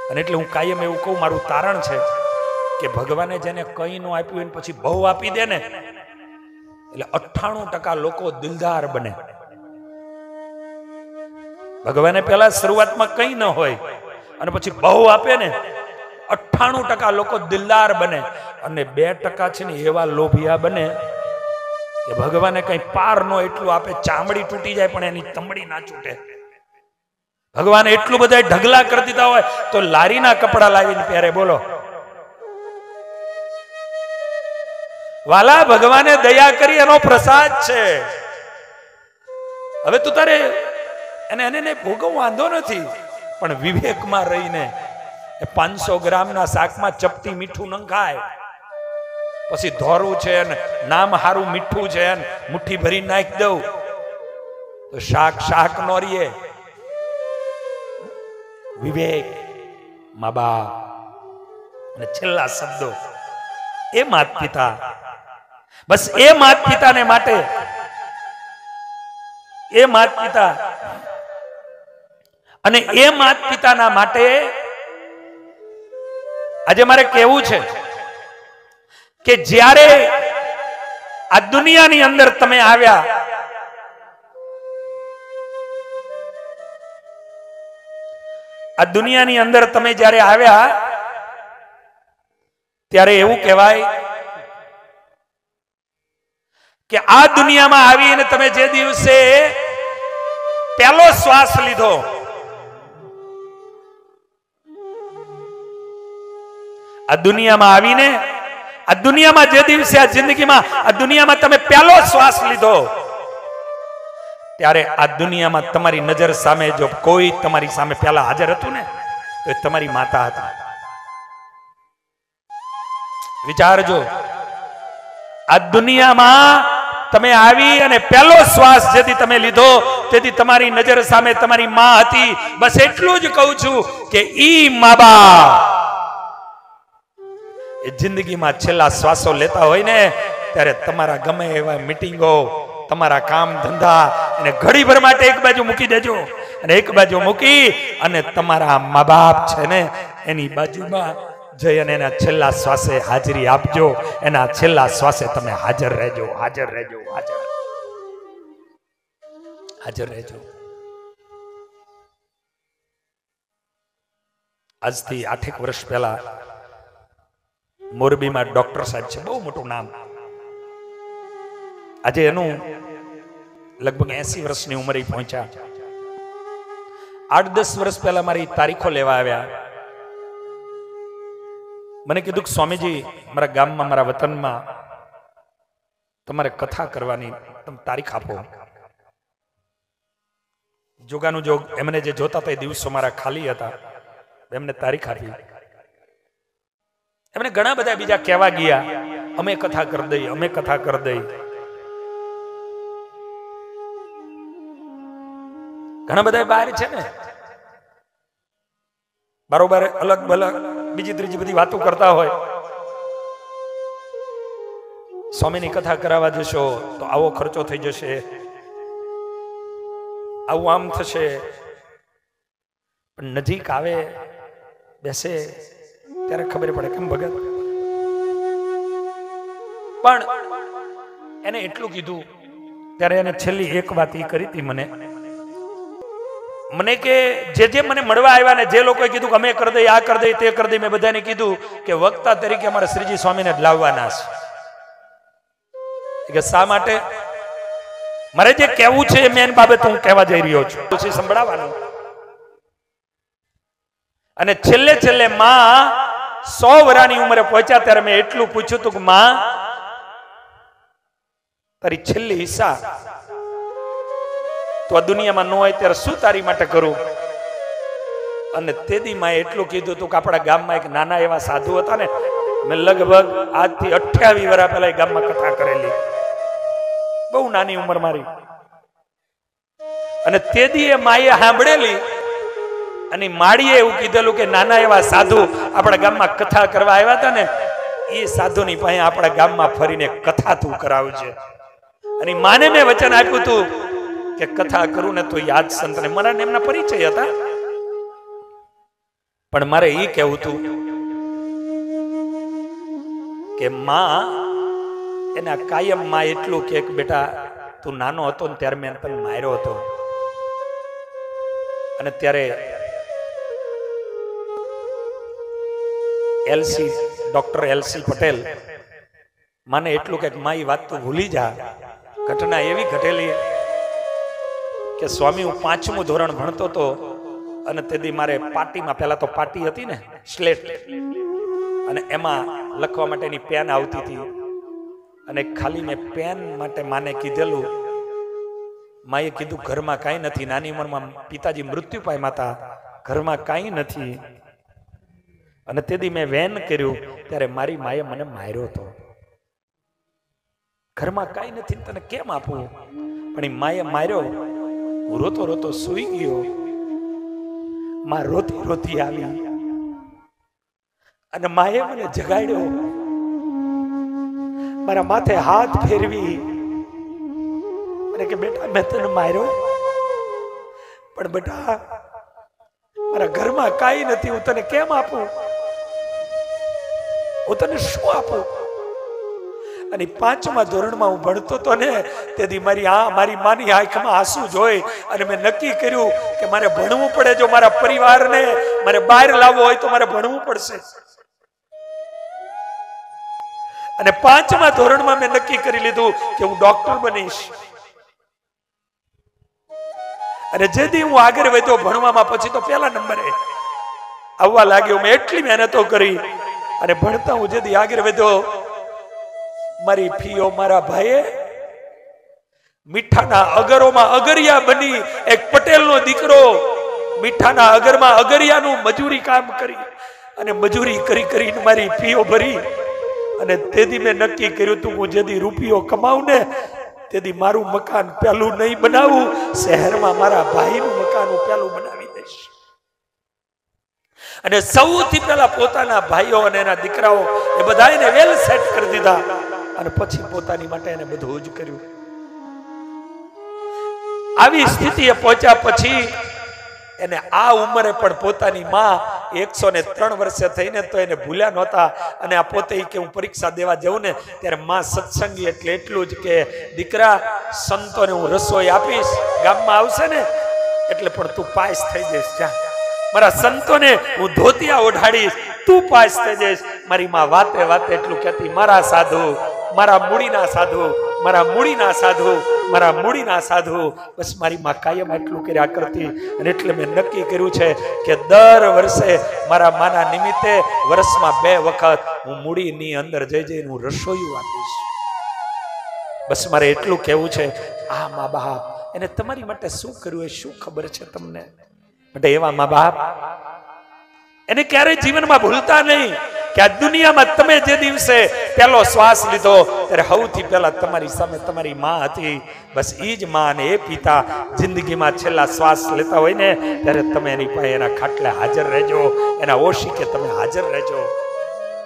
અને એટલે હું કાયમ એવું કહું, મારું તારણ છે કે ભગવાને જેને કંઈ નો આપ્યું એને પછી બહુ આપી દે ને, એટલે 98% લોકો દિલદાર બને. ભગવાને પેલા શરૂઆતમાં કંઈ ન હોય અને પછી બહુ આપે ને, 98% લોકો દિલદાર બને અને 2% છે ને એવા લોભિયા બને કે ભગવાને કઈ પાર નો એટલું આપે, ચામડી તૂટી જાય પણ એની તમડી ના છૂટે. ભગવાન એટલું બધા ઢગલા કરી દીધા હોય તો લારીના કપડા લાવીને પહેરે. બોલો વાલા, ભગવાને દયા કરી એનો પ્રસાદ છે. હવે તું તારે એને ભોગવવો વાંધો નથી, પણ વિવેકમાં રહીને 500 ગ્રામના શાકમાં ચપટી મીઠું ન ખાય. પછી ધોરું છે ને નામ હારું મીઠું છે ને મુઠ્ઠી ભરી નાખી દઉં તો શાક નો રીએ. વિવેક, મા બાપ અને છેલ્લા શબ્દો એ માત પિતા, બસ એ માત પિતાને માટે, એ માત પિતા અને એ માત પિતાના માટે આજે મારે કહેવું છે કે જ્યારે આ દુનિયાની અંદર તમે આવ્યા, આ દુનિયાની અંદર તમે જ્યારે આવ્યા ત્યારે એવું કહેવાય કે આ દુનિયામાં આવીને તમે જે દિવસે પહેલો શ્વાસ લીધો, આ દુનિયામાં આવીને, આ દુનિયામાં જે દિવસે, આ જિંદગીમાં, આ દુનિયામાં તમે પહેલો શ્વાસ લીધો ત્યારે આ દુનિયામાં તમારી નજર સામે જો કોઈ તમારી સામે પહેલા હાજર હતું ને તો એ તમારી માતા હતા. વિચારજો, આ દુનિયામાં તમે આવી અને પહેલો શ્વાસ જેથી તમે લીધો તેથી તમારી નજર સામે તમારી માં હતી. બસ એટલું જ કહું છું કે ઈ મા બાપ એ જિંદગીમાં છેલ્લા શ્વાસો લેતા હોય ને ત્યારે તમારા ગમે એવા મીટિંગો, તમારા કામ ધંધા અને ઘડીભર માટે એક બાજુ મૂકી દેજો અને એક બાજુ મૂકી અને તમારા મા બાપ છે ને એની બાજુમાં જઈ અને એના છેલ્લા શ્વાસે હાજરી આપજો. એના છેલ્લા શ્વાસે તમે હાજર રહેજો, હાજર રહેજો, હાજર રહેજો. આજથી 8 વર્ષ પહેલા મોરબીમાં ડોક્ટર સાહેબ છે, બહુ મોટું નામ. આજે એનું લગભગ 80 વર્ષની ઉંમરે પહોંચ્યા. 8-10 વર્ષ પહેલા મારી તારીખો લેવા આવ્યા. મને કીધું કે સ્વામીજી, મારા ગામમાં, મારા વતનમાં તમારે કથા કરવાની, તમે તારીખ આપો. જોગાનું જોગ એમને જે જોતા હતા એ દિવસો મારા ખાલી હતા, એમને તારીખ આપી. એમને ઘણા બધા બીજા કહેવા ગયા, અમે કથા કરી દઈ, અમે કથા કરી દઈ. ઘણા બધા બહાર છે ને બરોબર અલગ બલગ બીજી ત્રીજી બધી વાતો કરતા હોય. સ્વામીની કથા કરાવવા જશો તો આવો ખર્ચો થઈ જશે, આવું આમ થશે. પણ નજીક આવે, બેસે ત્યારે ખબર પડે કેમ ભગત. પણ એને એટલું કીધું ત્યારે એને છેલ્લી એક વાત એ કરી હતી મને કે જે મને મળવા આવ્યા ને જે લોકોએ કીધું કે અમે કરી દઈએ, આ કરી દઈએ, તે કરી દઈએ, મેં બધાને કીધું કે વક્તા તરીકે અમારા શ્રીજી સ્વામીને જ લાવવાના છે. કે શા માટે? મારે જે કહેવું છે એ મેન બાબત હું કહેવા જઈ રહ્યો છું, પછી સંભળાવવાનું. અને છેલ્લે માં 100 વર્ષની ઉંમરે પહોંચ્યા ત્યારે મેં એટલું પૂછ્યું હતું કે માં, તારી છેલ્લી હિસ્સા તો આ દુનિયામાં ન હોય ત્યારે શું તારી માટે કરું? અને તેદી માં એટલું કીધું હતું કે આપણા ગામમાં એક નાના એવા સાધુ હતા ને, મેં લગભગ આજથી 28 વર્ષ પહેલા એ ગામમાં કથા કરેલી, બહુ નાની ઉંમર મારી. અને તેદી એ માએ સાંભળેલી અને માળીએ એવું કીધેલું કે નાના એવા સાધુ આપણા ગામમાં કથા કરવા આવ્યા હતા ને, એ સાધુની પાસે આપણા ગામમાં ફરીને કથા તું કરાવજે. અને માને મેં વચન આપ્યું હતું કે કથા કરું ને તો યાદ સંતને, મારા એમના પરિચય હતા. પણ મારે એ કહેવું હતું કે માં એના કાયમ માં એટલું કે બેટા તું નાનો હતો ને ત્યારે મેં તને માર્યો હતો, અને ત્યારે એલસી ડોક્ટર એલસી પટેલ મને એટલું કે માં એ વાત તું ભૂલી જા. ઘટના એવી ઘટેલી કે સ્વામી હું 5મું ધોરણ ભણતો હતો અને તેથી મારે પાટીમાં, પહેલા તો પાટી હતી ને સ્લેટ, અને એમાં લખવા માટેની પેન આવતી હતી, અને ખાલી મેં પેન માટે માને કીધેલું. માએ કીધું ઘરમાં કાંઈ નથી, નાની ઉંમરમાં પિતાજી મૃત્યુ પામ્યા હતા, ઘરમાં કાંઈ નથી. અને તેથી મેં વેન કર્યું ત્યારે મારી માએ મને માર્યો હતો. ઘરમાં કાંઈ નથી, તને કેમ આપું? પણ એ માએ માર્યો. હું રોતો રોતો સૂઈ ગયો. માં રોતી રોતી આવી અને માએ મને જગાડ્યો, મારા માથે હાથ ફેરવી અને કે બેટા મેં તને માર્યો, પણ બેટા મારા ઘરમાં કાંઈ નથી, હું તને કેમ આપું? હું તને શું આપું? અને 5મા ધોરણમાં હું ભણતો હતો ને, તેથી મારી માની આંખમાં આંસુ જોઈ અને મેં નક્કી કર્યું કે મારે ભણવું પડે. જો મારા પરિવારને મારે બહાર લાવવો હોય તો મારે ભણવું પડશે. અને 5મા ધોરણમાં મેં નક્કી કરી લીધું કે હું ડોક્ટર બનીશ. અને જેથી હું આગળ વધ્યો ભણવામાં, પછી તો પહેલા નંબરે આવવા લાગ્યો. મેં એટલી મહેનતો કરી અને ભણતા હું જેથી આગળ વધ્યો, મારી ફીઓ મારા ભાઈએ મીઠાના અગરોમાં અગરિયા બની, એક પટેલનો દીકરો મીઠાના અગરમાં અગરિયાનું મજૂરી કામ કરી અને મજૂરી કરી કરીને મારી ફીઓ ભરી. અને તેથી મેં નક્કી કર્યું હતું હું જેથી રૂપિયો કમાવું ને તેથી મારું મકાન પેલું નહીં બનાવું, શહેરમાં મારા ભાઈનું મકાન હું પેલું બનાવી દઈશ. અને સૌથી પહેલા પોતાના ભાઈઓ અને એના દીકરાઓ એ બધાને વેલ સેટ કરી દીધા, અને પછી પોતાની માટે એને બધું જ કર્યું. આવી સ્થિતિએ પહોંચ્યા પછી એને આ ઉંમરે પણ પોતાની માં 103 વર્ષે થઈને તો એને ભૂલ્યા નહોતા. અને આ પોતે કે હું પરીક્ષા દેવા જઉં ને ત્યારે માં સત્સંગી એટલે એટલું જ કે દીકરા સંતોને હું રસોઈ આપીશ, ગામમાં આવશે ને એટલે પણ તું પાસ થઈ જઈશ. જા, મારા સંતોને હું ધોતિયા ઓઢાડીશ, તું પાસ થઈ જઈશ. મારી માં વાતે વાતે એટલું કહેતી, મારા સાધુ, મારા મૂડીના સાધુ, મારા મૂડીના સાધુ, મારા મૂડીના સાધુ. બસ મારી માં કાયમ એટલું કર્યા કરતી. અને એટલે મેં નક્કી કર્યું છે કે દર વર્ષે મારા માના નિમિત્તે વર્ષમાં 2 વખત હું મૂડીની અંદર જઈને હું રસોઈયું આપીશ. બસ મારે એટલું કહેવું છે, આ મા બાપ એને તમારી માટે શું કર્યું એ શું ખબર છે તમને? માટે એવા મા બાપ એને ક્યારેય જીવનમાં ભૂલતા નહીં કે આ દુનિયામાં તમે જે દિવસે પહેલો શ્વાસ લીધો ત્યારે સૌથી પહેલા તમારી સામે તમારી માં હતી. બસ એ જ માં અને એ પિતા જિંદગીમાં છેલ્લા શ્વાસ લેતા હોય ને ત્યારે તમે એની પાસે એના ખાટલે હાજર રહેજો, એના ઓશીકે તમે હાજર રહેજો.